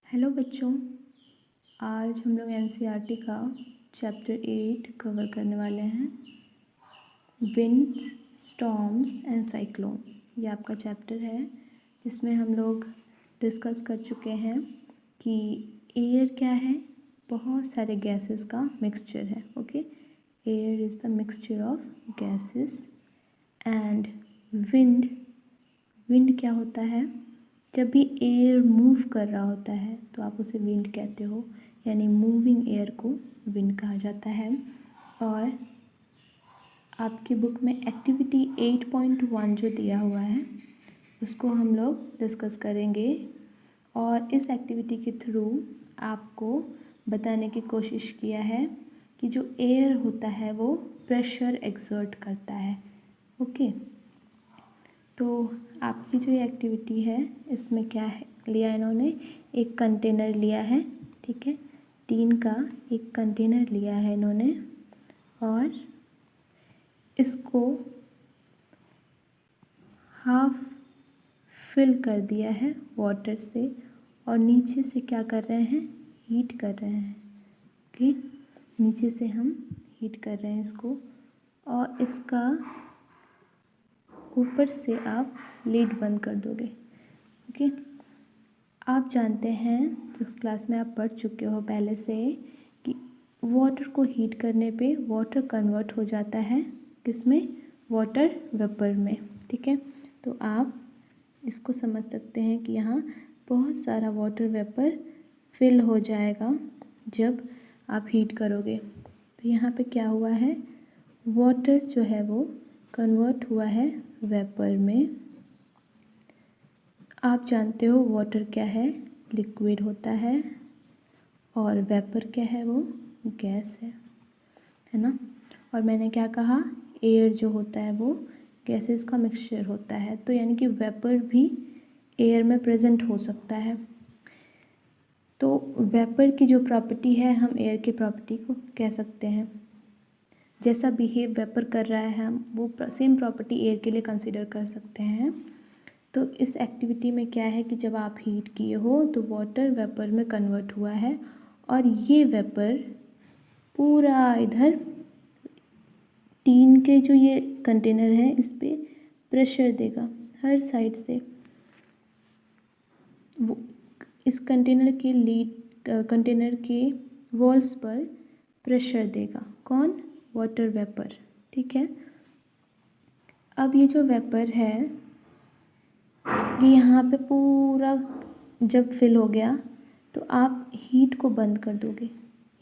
Hello बच्चों, आज हम लोग एनसीईआरटी का चैप्टर 8 कवर करने वाले हैं। विंड्स, स्टॉर्म्स एंड साइक्लोन, ये आपका चैप्टर है जिसमें हम लोग डिस्कस कर चुके हैं कि एयर क्या है। बहुत सारे गैसेस का मिक्सचर है। Okay, air is the mixture of gases. And wind क्या होता है? जब भी एयर मूव कर रहा होता है तो आप उसे विंड कहते हो, यानी मूविंग एयर को विंड कहा जाता है। और आपकी बुक में एक्टिविटी 8.1 जो दिया हुआ है उसको हम लोग डिस्कस करेंगे और इस एक्टिविटी के थ्रू आपको बताने की कोशिश किया है कि जो एयर होता है वो प्रेशर एक्सर्ट करता है। ओके, तो आपकी जो ये एक्टिविटी है इसमें क्या है लिया इन्होंने, एक कंटेनर लिया है। ठीक है, टीन का एक कंटेनर लिया है इन्होंने और इसको हाफ फिल कर दिया है वाटर से और नीचे से क्या कर रहे हैं, हीट कर रहे हैं। ओके, नीचे से हम हीट कर रहे हैं इसको और इसका ऊपर से आप लिड बंद कर दोगे। ओके, आप जानते हैं, जिस क्लास में आप पढ़ चुके हो पहले से, कि वाटर को हीट करने पे वाटर कन्वर्ट हो जाता है किसमें, वाटर वेपर में। ठीक है, तो आप इसको समझ सकते हैं कि यहाँ बहुत सारा वाटर वेपर फिल हो जाएगा जब आप हीट करोगे। तो यहाँ पे क्या हुआ है, वाटर जो है वो कन्वर्ट हुआ है वेपर में। आप जानते हो वाटर क्या है, लिक्विड होता है और वेपर क्या है, वो गैस है ना। और मैंने क्या कहा, एयर जो होता है वो गैसेस का मिक्सचर होता है, तो यानी कि वेपर भी एयर में प्रेजेंट हो सकता है। तो वेपर की जो प्रॉपर्टी है हम एयर की प्रॉपर्टी को कह सकते हैं। जैसा बिहेव वेपर कर रहा है हम वो सेम प्रॉपर्टी एयर के लिए कंसिडर कर सकते हैं। तो इस एक्टिविटी में क्या है कि जब आप हीट किए हो तो वाटर वेपर में कन्वर्ट हुआ है और ये वेपर पूरा इधर टीन के जो ये कंटेनर है इस पे प्रेशर देगा हर साइड से। वो इस कंटेनर के वॉल्स पर प्रेशर देगा कौन, वाटर वेपर। ठीक है, अब ये जो वेपर है ये यहाँ पे पूरा जब फिल हो गया तो आप हीट को बंद कर दोगे,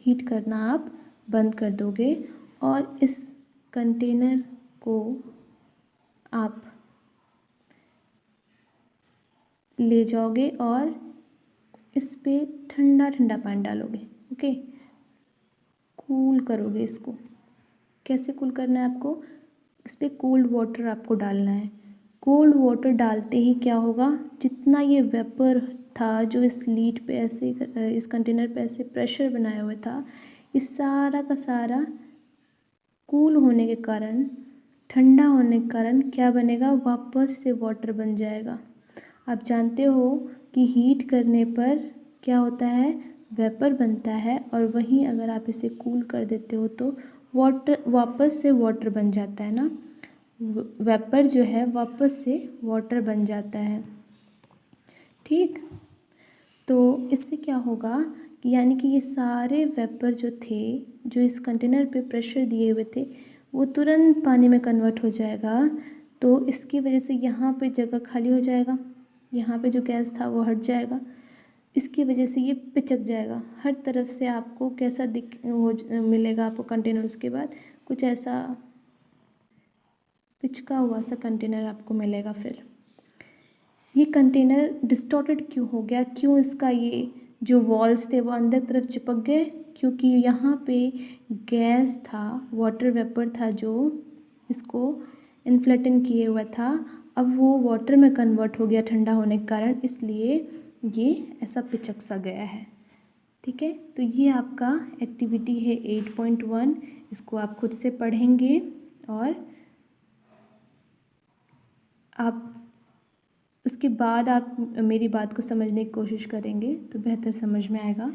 हीट करना आप बंद कर दोगे और इस कंटेनर को आप ले जाओगे और इस पे ठंडा ठंडा पानी डालोगे। ओके, कूल करोगे इसको। कैसे कूल करना है आपको, इस पर कोल्ड वाटर आपको डालना है। कोल्ड वाटर डालते ही क्या होगा, जितना ये वेपर था जो इस लीड पे ऐसे इस कंटेनर पे ऐसे प्रेशर बनाया हुआ था, इस सारा का सारा कूल होने के कारण, ठंडा होने के कारण क्या बनेगा, वापस से वाटर बन जाएगा। आप जानते हो कि हीट करने पर क्या होता है, वेपर बनता है और वहीं अगर आप इसे कूल कर देते हो तो वाटर वापस से वाटर बन जाता है ना। वेपर जो है वापस से वाटर बन जाता है। ठीक, तो इससे क्या होगा कि यानी कि ये सारे वेपर जो थे जो इस कंटेनर पे प्रेशर दिए हुए थे वो तुरंत पानी में कन्वर्ट हो जाएगा। तो इसकी वजह से यहाँ पे जगह खाली हो जाएगा, यहाँ पे जो गैस था वो हट जाएगा। इसकी वजह से ये पिचक जाएगा हर तरफ से। आपको कैसा मिलेगा आपको कंटेनर, उसके बाद कुछ ऐसा पिचका हुआ सा कंटेनर आपको मिलेगा। फिर ये कंटेनर डिस्टॉर्टेड क्यों हो गया, क्यों इसका ये जो वॉल्स थे वो अंदर तरफ चिपक गए, क्योंकि यहाँ पे गैस था, वाटर वेपर था जो इसको इन्फ्लेटन किए हुआ था। अब वो वाटर में कन्वर्ट हो गया ठंडा होने के कारण, इसलिए ये ऐसा पिचक सा गया है। ठीक है, तो ये आपका एक्टिविटी है 8.1। इसको आप खुद से पढ़ेंगे और आप उसके बाद आप मेरी बात को समझने की कोशिश करेंगे तो बेहतर समझ में आएगा।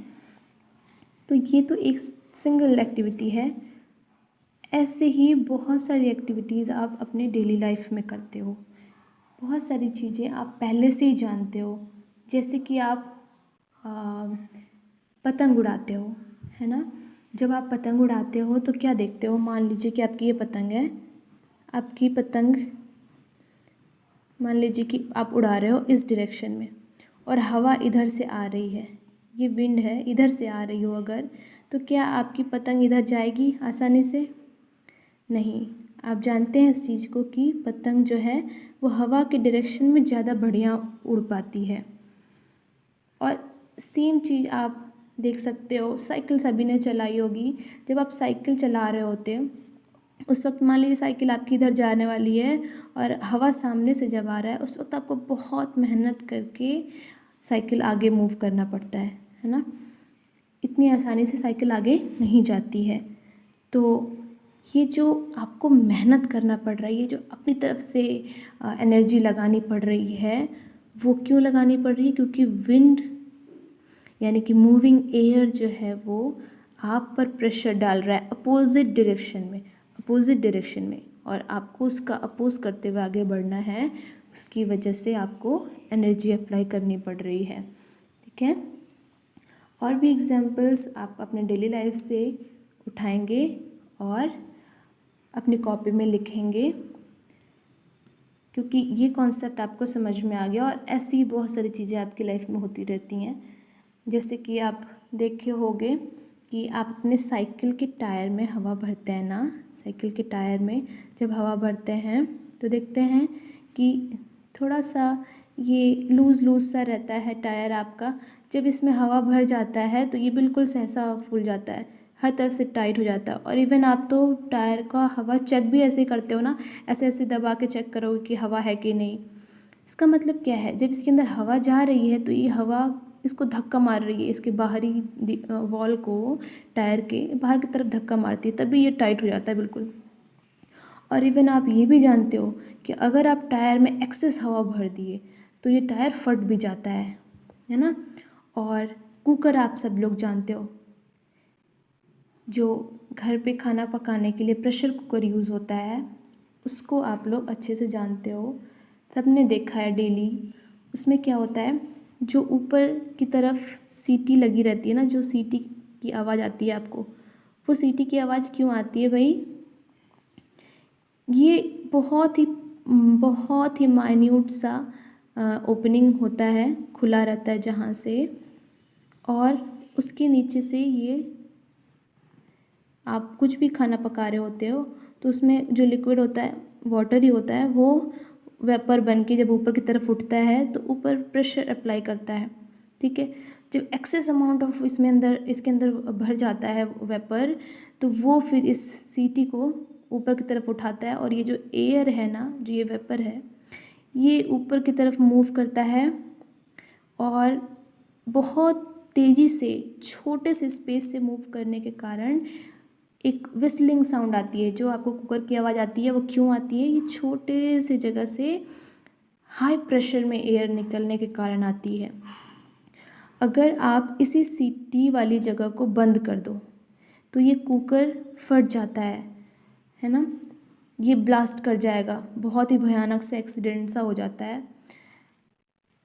तो ये तो एक सिंगल एक्टिविटी है। ऐसे ही बहुत सारी एक्टिविटीज़ आप अपने डेली लाइफ में करते हो, बहुत सारी चीज़ें आप पहले से ही जानते हो। जैसे कि आप पतंग उड़ाते हो, है ना। जब आप पतंग उड़ाते हो तो क्या देखते हो, मान लीजिए कि आपकी ये पतंग है, आपकी पतंग मान लीजिए कि आप उड़ा रहे हो इस डायरेक्शन में और हवा इधर से आ रही है, ये विंड है, इधर से आ रही हो अगर, तो क्या आपकी पतंग इधर जाएगी आसानी से? नहीं। आप जानते हैं इस चीज़ को कि पतंग जो है वो हवा के डायरेक्शन में ज़्यादा बढ़िया उड़ पाती है। और सेम चीज़ आप देख सकते हो, साइकिल सभी ने चलाई होगी। जब आप साइकिल चला रहे होते हो उस वक्त मान लीजिए साइकिल आपकी इधर जाने वाली है और हवा सामने से जब आ रहा है, उस वक्त आपको बहुत मेहनत करके साइकिल आगे मूव करना पड़ता है ना। इतनी आसानी से साइकिल आगे नहीं जाती है। तो ये जो आपको मेहनत करना पड़ रहा है, ये जो अपनी तरफ से एनर्जी लगानी पड़ रही है, वो क्यों लगानी पड़ रही है? क्योंकि विंड यानी कि मूविंग एयर जो है वो आप पर प्रेशर डाल रहा है अपोजिट डायरेक्शन में, और आपको उसका अपोज करते हुए आगे बढ़ना है। उसकी वजह से आपको एनर्जी अप्लाई करनी पड़ रही है, ठीक है। और भी एग्जांपल्स आप अपने डेली लाइफ से उठाएंगे और अपनी कॉपी में लिखेंगे, क्योंकि ये कॉन्सेप्ट आपको समझ में आ गया। और ऐसी बहुत सारी चीज़ें आपकी लाइफ में होती रहती हैं। जैसे कि आप देखे होंगे कि आप अपने साइकिल के टायर में हवा भरते हैं ना, साइकिल के टायर में जब हवा भरते हैं तो देखते हैं कि थोड़ा सा ये लूज़ सा रहता है टायर आपका। जब इसमें हवा भर जाता है तो ये बिल्कुल सहसा फूल जाता है, हर तरफ से टाइट हो जाता है। और इवन आप तो टायर का हवा चेक भी ऐसे करते हो ना, ऐसे ऐसे दबा के चेक करोगे कि हवा है कि नहीं। इसका मतलब क्या है, जब इसके अंदर हवा जा रही है तो ये हवा इसको धक्का मार रही है, इसके बाहरी वॉल को, टायर के बाहर की तरफ धक्का मारती है, तभी ये टाइट हो जाता है बिल्कुल। और इवन आप ये भी जानते हो कि अगर आप टायर में एक्सेस हवा भर दिए तो ये टायर फट भी जाता है ना। और कुकर आप सब लोग जानते हो, जो घर पे खाना पकाने के लिए प्रेशर कुकर यूज़ होता है, उसको आप लोग अच्छे से जानते हो, सबने देखा है डेली। उसमें क्या होता है, जो ऊपर की तरफ सीटी लगी रहती है ना, जो सीटी की आवाज़ आती है आपको, वो सीटी की आवाज़ क्यों आती है भाई? ये बहुत ही माइन्यूट सा ओपनिंग होता है, खुला रहता है जहाँ से, और उसके नीचे से ये आप कुछ भी खाना पका रहे होते हो तो उसमें जो लिक्विड होता है, वाटर ही होता है, वो वेपर बन के जब ऊपर की तरफ उठता है तो ऊपर प्रेशर अप्लाई करता है, ठीक है। जब एक्सेस अमाउंट ऑफ इसके अंदर भर जाता है वेपर, तो वो फिर इस सीटी को ऊपर की तरफ उठाता है, और ये जो एयर है ना, जो ये वेपर है, ये ऊपर की तरफ मूव करता है और बहुत तेज़ी से छोटे से स्पेस से मूव करने के कारण एक विस्लिंग साउंड आती है। जो आपको कुकर की आवाज़ आती है वो क्यों आती है? ये छोटे से जगह से हाई प्रेशर में एयर निकलने के कारण आती है। अगर आप इसी सीटी वाली जगह को बंद कर दो तो ये कुकर फट जाता है ना, ये ब्लास्ट कर जाएगा, बहुत ही भयानक से एक्सीडेंट सा हो जाता है,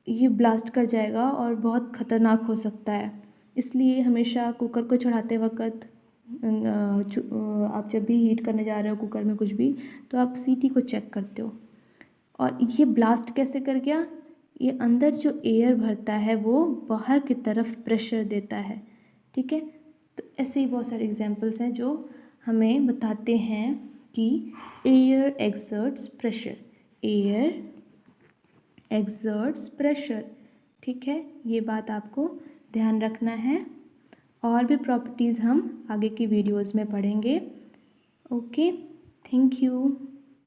ये ब्लास्ट कर जाएगा और बहुत ख़तरनाक हो सकता है। इसलिए हमेशा कुकर को चढ़ाते वक्त आप जब भी हीट करने जा रहे हो कुकर में कुछ भी, तो आप सीटी को चेक करते हो। और ये ब्लास्ट कैसे कर गया? ये अंदर जो एयर भरता है वो बाहर की तरफ प्रेशर देता है, ठीक है। तो ऐसे ही बहुत सारे एग्जांपल्स हैं जो हमें बताते हैं कि एयर एक्सर्ट्स प्रेशर, ठीक है। ये बात आपको ध्यान रखना है। और भी प्रॉपर्टीज़ हम आगे की वीडियोज़ में पढ़ेंगे। Okay, thank you.